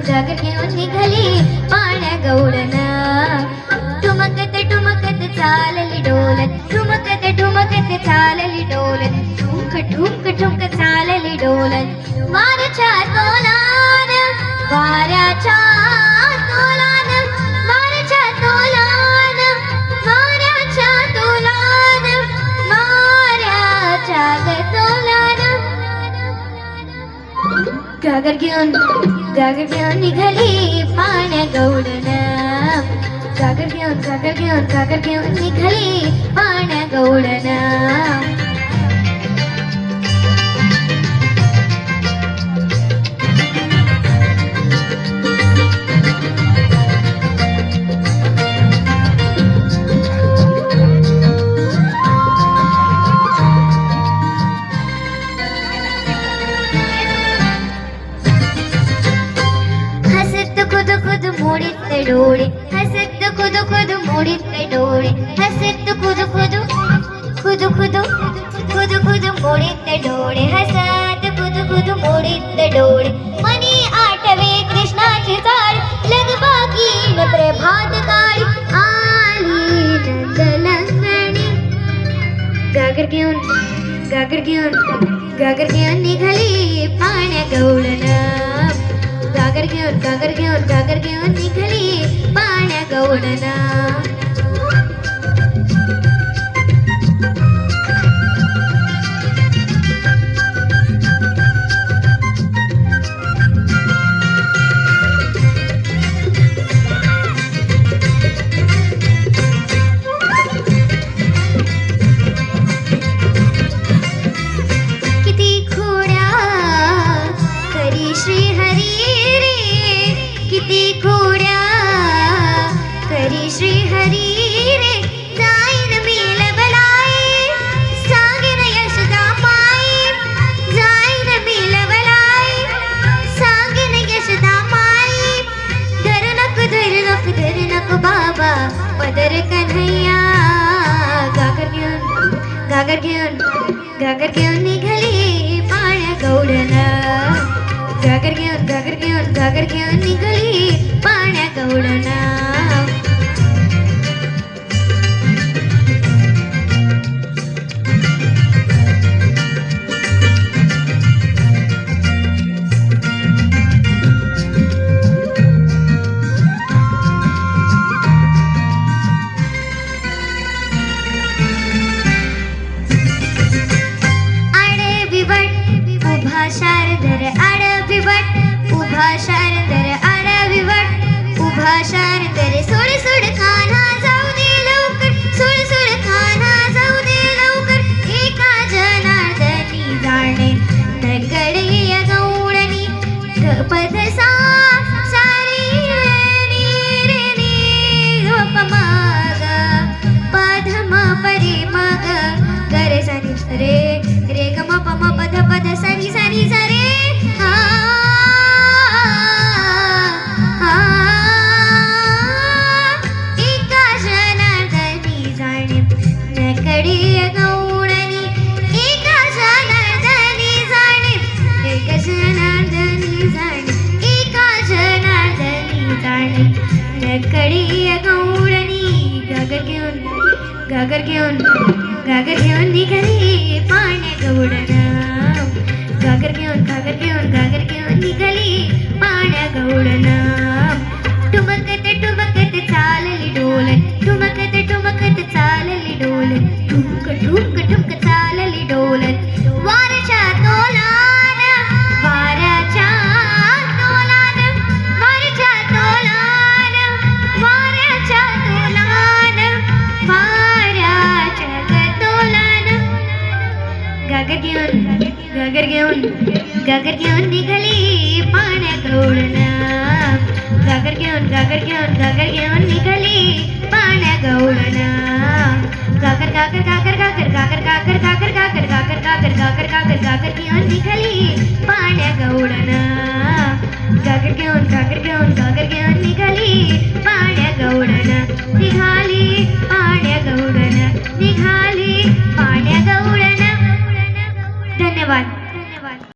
घागर घेऊन निघाली पाण्या गौडना ठुमकत ठुमकत चालली डोलत ठुमकत चालली डोलत ठुमक ठुमक ठुमक चालली डोलत वाऱ्याच्या तोलान वाऱ्याच्या तोलान वाऱ्याच्या तोलान वाऱ्याच्या तोलान वाऱ्याच्या तोलान घागर घेऊन निघाली पाण्या गौडना घागर घेऊन निघाली पाण्या गौडना मोडीत डोळे हसत खुद खुद मोडीत डोळे हसत खुद खुद खुद खुद खुद खुद मोडीत डोळे हसत खुद खुद मोडीत डोळे मनी आठवे कृष्णाची चाळ लगबागीन प्रभात काळी आली नंदलंगणी घागर घेऊन निघाली पाण्या गौडना घागर घेऊन निघाली पाण्या गौडना किती खोड्या करी श्रीहरी किती खोड्या करी श्री हरी रे जाईन मिल बलाई सांगेन यशोदा माई जाईन मिल बलाई सांगेन यशोदा माई धर नको बाबा पदर कन्हैया घागर घेऊन निघाली पाण्या गौडना घागर घेऊन निघाली पाण्या गौडना उभा शारदर आडविवट उभा शारदर सोड कान्हा जाऊ दे लवकर सोड कान्हा जाऊ दे लवकर एका जनार्दनी जाणे नगडे गौडनी पद सारी रे गोप माग पधम परी मग गरे सनी रे गम पम पद सनी सरे घागर घेऊन निघाली पाण्या गौडना घागर घेऊन निघाली पाण्या गौडना ठुमकत चालली डोलत ठुमकत चालली डोलत ठुमक चालली डोलत वाऱ्याच्या तोलान वाऱ्याच्या तोलान वाऱ्याच्या तोलान वाऱ्याच्या तोलान वाऱ्याच्या तोलान घागर घेऊन घागर घेऊन निघाली पाण्या गवळण घागर घेऊन निघाली पाण्या गवळण घागर घागर घागर घागर घागर घागर घागर घागर घागर घागर घागर घागर घागर घेऊन निघाली पाण्या गवळण घागर घेऊन निघाली पाण्या गवळण निघाली पाण्या गवळण निघाली पाण्या गवळण. धन्यवाद.